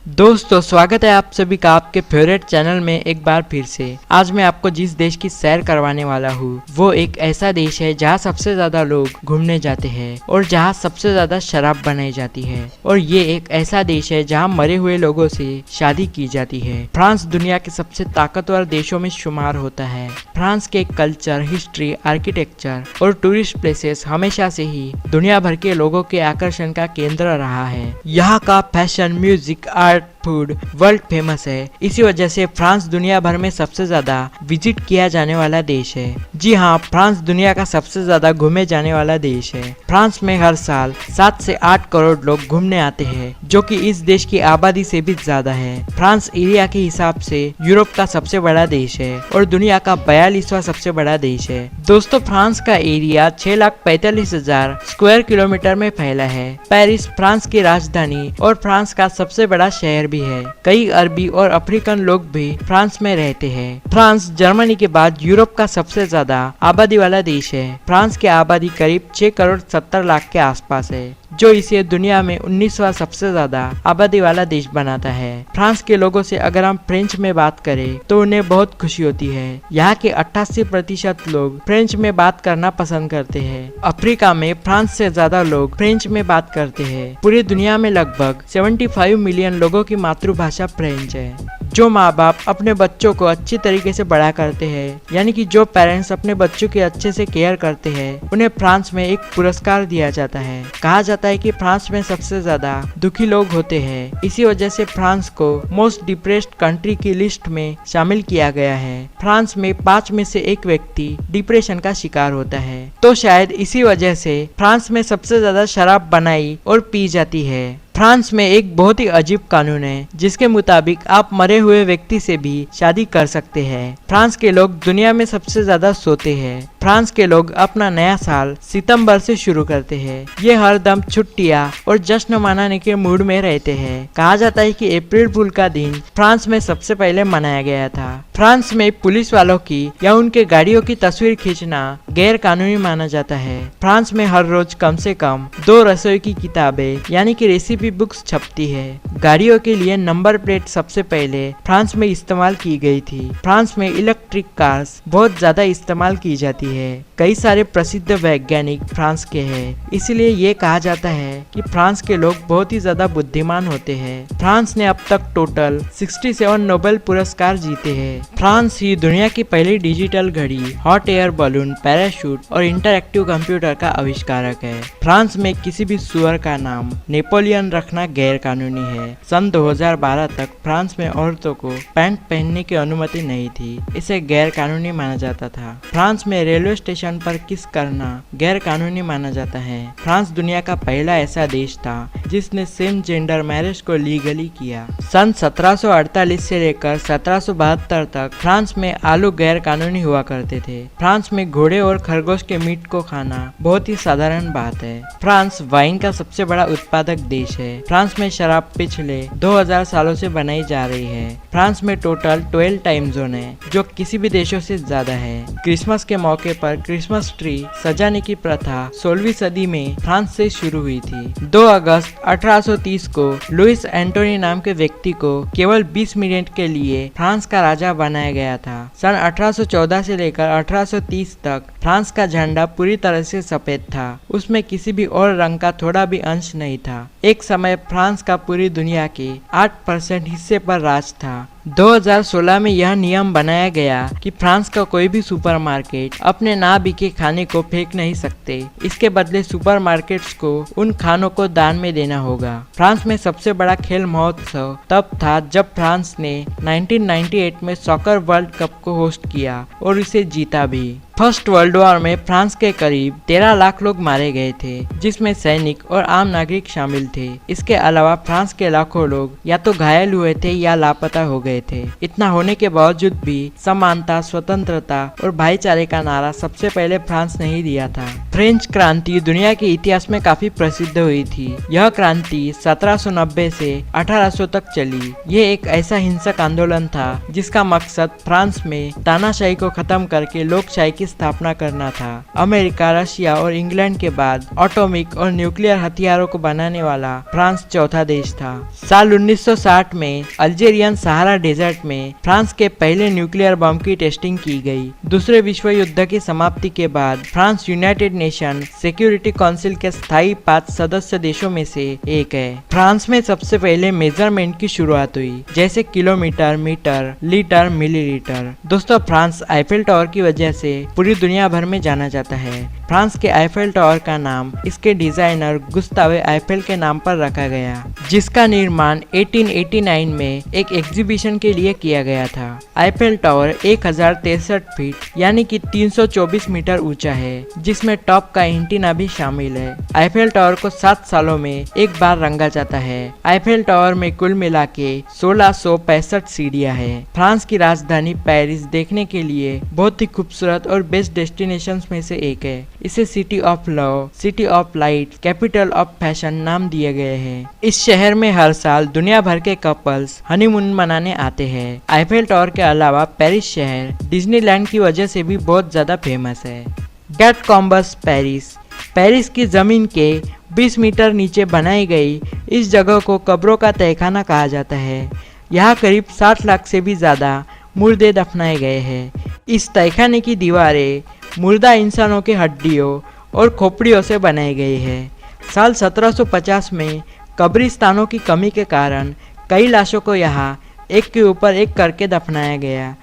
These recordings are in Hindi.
दोस्तों स्वागत है आप सभी का आपके फेवरेट चैनल में एक बार फिर से। आज मैं आपको जिस देश की सैर करवाने वाला हूँ वो एक ऐसा देश है जहाँ सबसे ज्यादा लोग घूमने जाते हैं और जहाँ सबसे ज्यादा शराब बनाई जाती है, और ये एक ऐसा देश है जहाँ मरे हुए लोगों से शादी की जाती है। फ्रांस दुनिया के सबसे ताकतवर देशों में शुमार होता है। फ्रांस के कल्चर, हिस्ट्री, आर्किटेक्चर और टूरिस्ट प्लेसेस हमेशा से ही दुनिया भर के लोगों के आकर्षण का केंद्र रहा है। यहाँ का fashion, music, art, food world famous है। इसी वजह से फ्रांस दुनिया भर में सबसे ज्यादा विजिट किया जाने वाला देश है। जी हाँ, फ्रांस दुनिया का सबसे ज्यादा घूमे जाने वाला देश है। फ्रांस में हर साल 7 से 8 करोड़ लोग घूमने आते हैं, जो कि इस देश की आबादी से भी ज्यादा है। फ्रांस एरिया के हिसाब से यूरोप का सबसे बड़ा देश है और दुनिया का 42वां सबसे बड़ा देश है। दोस्तों, फ्रांस का एरिया 6,45,000 स्क्वायर किलोमीटर में फैला है। पेरिस फ्रांस की राजधानी और फ्रांस का सबसे बड़ा शहर भी है। कई अरबी और अफ्रीकन लोग भी फ्रांस में रहते हैं। फ्रांस जर्मनी के बाद यूरोप का सबसे ज्यादा आबादी वाला देश है। फ्रांस की आबादी करीब 6 करोड़ 70 लाख के आसपास है, जो इसे दुनिया में 19वां सबसे ज्यादा आबादी वाला देश बनाता है। फ्रांस के लोगों से अगर हम फ्रेंच में बात करें तो उन्हें बहुत खुशी होती है। यहाँ के 88% लोग फ्रेंच में बात करना पसंद करते हैं। अफ्रीका में फ्रांस से ज्यादा लोग फ्रेंच में बात करते हैं। पूरी दुनिया में लगभग 75 मिलियन लोगों की मातृभाषा फ्रेंच है। जो माँ बाप अपने बच्चों को अच्छी तरीके से बड़ा करते हैं, यानी कि जो पेरेंट्स अपने बच्चों की अच्छे से केयर करते हैं, उन्हें फ्रांस में एक पुरस्कार दिया जाता है। कहा जाता है कि फ्रांस में सबसे ज्यादा दुखी लोग होते हैं। इसी वजह से फ्रांस को मोस्ट डिप्रेस्ड कंट्री की लिस्ट में शामिल किया गया है। फ्रांस में 5 में से 1 व्यक्ति डिप्रेशन का शिकार होता है। तो शायद इसी वजह से फ्रांस में सबसे ज्यादा शराब बनाई और पी जाती है। फ्रांस में एक बहुत ही अजीब कानून है, जिसके मुताबिक आप मरे हुए व्यक्ति से भी शादी कर सकते हैं। फ्रांस के लोग दुनिया में सबसे ज्यादा सोते हैं। फ्रांस के लोग अपना नया साल सितंबर से शुरू करते हैं। ये हरदम छुट्टियां और जश्न मनाने के मूड में रहते हैं। कहा जाता है कि अप्रैल फूल का दिन फ्रांस में सबसे पहले मनाया गया था। फ्रांस में पुलिस वालों की या उनके गाड़ियों की तस्वीर खींचना गैर कानूनी माना जाता है। फ्रांस में हर रोज कम से कम 2 रसोई की किताबें यानी कि रेसिपी बुक्स छपती है। गाड़ियों के लिए नंबर प्लेट सबसे पहले फ्रांस में इस्तेमाल की गई थी। फ्रांस में इलेक्ट्रिक कार्स बहुत ज्यादा इस्तेमाल की जाती है। कई सारे प्रसिद्ध वैज्ञानिक फ्रांस के हैं, इसलिए ये कहा जाता है कि फ्रांस के लोग बहुत ही ज्यादा बुद्धिमान होते हैं। फ्रांस ने अब तक टोटल 67 नोबेल पुरस्कार जीते हैं। फ्रांस ही दुनिया की पहली डिजिटल घड़ी, हॉट एयर बलून, पैराशूट और इंटरएक्टिव कंप्यूटर का आविष्कारक है। फ्रांस में किसी भी सुअर का नाम नेपोलियन रखना गैर कानूनी है। सन 2012 तक फ्रांस में औरतों को पैंट पहनने की अनुमति नहीं थी। इसे गैर कानूनी माना जाता था। फ्रांस में रेलवे स्टेशन पर किस करना गैर कानूनी माना जाता है। फ्रांस दुनिया का पहला ऐसा देश था जिसने सेम जेंडर मैरिज को लीगली किया। सन 1748 से लेकर 1772 तक फ्रांस में आलू गैर कानूनी हुआ करते थे। फ्रांस में घोड़े और खरगोश के मीट को खाना बहुत ही साधारण बात है। फ्रांस वाइन का सबसे बड़ा उत्पादक देश है। फ्रांस में शराब पिछले 2000 सालों से बनाई जा रही है। फ्रांस में टोटल 12 टाइम जोन है, जो किसी भी देशों से ज्यादा है। क्रिसमस के मौके पर क्रिसमस ट्री सजाने की प्रथा 16वीं सदी में फ्रांस से शुरू हुई थी। 2 अगस्त 1830 को लुइस एंटोनी नाम के व्यक्ति को केवल 20 मिनट के लिए फ्रांस का राजा बनाया गया था। सन 1814 से लेकर 1830 तक फ्रांस का झंडा पूरी तरह से सफेद था। उसमें किसी भी और रंग का थोड़ा भी अंश नहीं था। एक समय फ्रांस का पूरी दुनिया के 8% हिस्से पर राज था। 2016 में यह नियम बनाया गया कि फ्रांस का कोई भी सुपरमार्केट अपने ना बिके खाने को फेंक नहीं सकते। इसके बदले सुपरमार्केट्स को उन खानों को दान में देना होगा। फ्रांस में सबसे बड़ा खेल महोत्सव तब था जब फ्रांस ने 1998 में सॉकर वर्ल्ड कप को होस्ट किया और इसे जीता भी। फर्स्ट वर्ल्ड वॉर में फ्रांस के करीब 13 लाख लोग मारे गए थे, जिसमें सैनिक और आम नागरिक शामिल थे। इसके अलावा फ्रांस के लाखों लोग या तो घायल हुए थे या लापता हो गए थे। इतना होने के बावजूद भी समानता, स्वतंत्रता और भाईचारे का नारा सबसे पहले फ्रांस ने ही दिया था। फ्रेंच क्रांति दुनिया के इतिहास में काफी प्रसिद्ध हुई थी। यह क्रांति 1790 से 1800 तक चली। ये एक ऐसा हिंसक आंदोलन था जिसका मकसद फ्रांस में तानाशाही को खत्म करके लोकशाही की की स्थापना करना था। अमेरिका, रशिया और इंग्लैंड के बाद एटॉमिक और न्यूक्लियर हथियारों को बनाने वाला फ्रांस चौथा देश था। साल 1960 में अल्जीरियन सहारा डेजर्ट में फ्रांस के पहले न्यूक्लियर बम की टेस्टिंग की गई। दूसरे विश्व युद्ध की समाप्ति के बाद France United nation security council के स्थायी 5 सदस्य देशों में से एक है। फ्रांस में सबसे पहले मेजरमेंट की शुरुआत हुई, जैसे किलोमीटर, मीटर, लीटर, मिलीलीटर। दोस्तों, फ्रांस आईफेल टावर की वजह से पूरी दुनिया भर में जाना जाता है। फ्रांस के आईफेल टावर का नाम इसके डिजाइनर गुस्तावे आईफेल के नाम पर रखा गया, जिसका निर्माण 1889 में एक एग्जीबिशन के लिए किया गया था। आईफेल टावर 1063 फीट यानी कि 324 मीटर ऊंचा है, जिसमें टॉप का एंटीना भी शामिल है। आईफेल टावर को 7 सालों में एक बार रंगा जाता है। आईफेल टावर में कुल मिला के 1665 सीढ़ियां हैं। फ्रांस की राजधानी पेरिस देखने के लिए बहुत ही खूबसूरत और बेस्ट डेस्टिनेशंस में से एक है। इसे city of love, city of light, capital of fashion नाम दिए गए हैं। इस शहर में हर साल दुनिया भर के कपल्स हनीमून मनाने आते हैं। आईफेल टावर के अलावा पेरिस शहर डिज्नीलैंड की वजह से भी बहुत ज्यादा फेमस है। कैटकॉम्बस पेरिस, पेरिस की जमीन के 20 मीटर नीचे बनाई गई इस जगह को कब्रों का तहखाना कहा जाता है। यहाँ करीब 60 लाख से भी ज्यादा मुर्दे दफनाए गए हैं। इस तहखाने की दीवारें मुर्दा इंसानों के हड्डियों और खोपड़ियों से बनाई गई है। साल 1750 में कब्रिस्तानों की कमी के कारण कई लाशों को यहाँ एक के ऊपर एक करके दफनाया गया।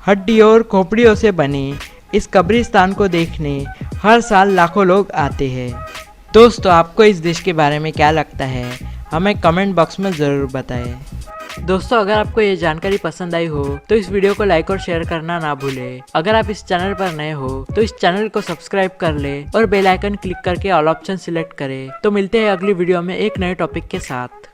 हड्डियों और खोपड़ियों से बने इस कब्रिस्तान को देखने हर साल लाखों लोग आते हैं। दोस्तों, आपको इस देश के बारे में क्या लगता है, हमें कमेंट बॉक्स में ज़रूर बताएं। दोस्तों, अगर आपको ये जानकारी पसंद आई हो तो इस वीडियो को लाइक और शेयर करना ना भूलें। अगर आप इस चैनल पर नए हो तो इस चैनल को सब्सक्राइब कर ले और बेल आइकन क्लिक करके ऑल ऑप्शन सिलेक्ट करें। तो मिलते हैं अगली वीडियो में एक नए टॉपिक के साथ।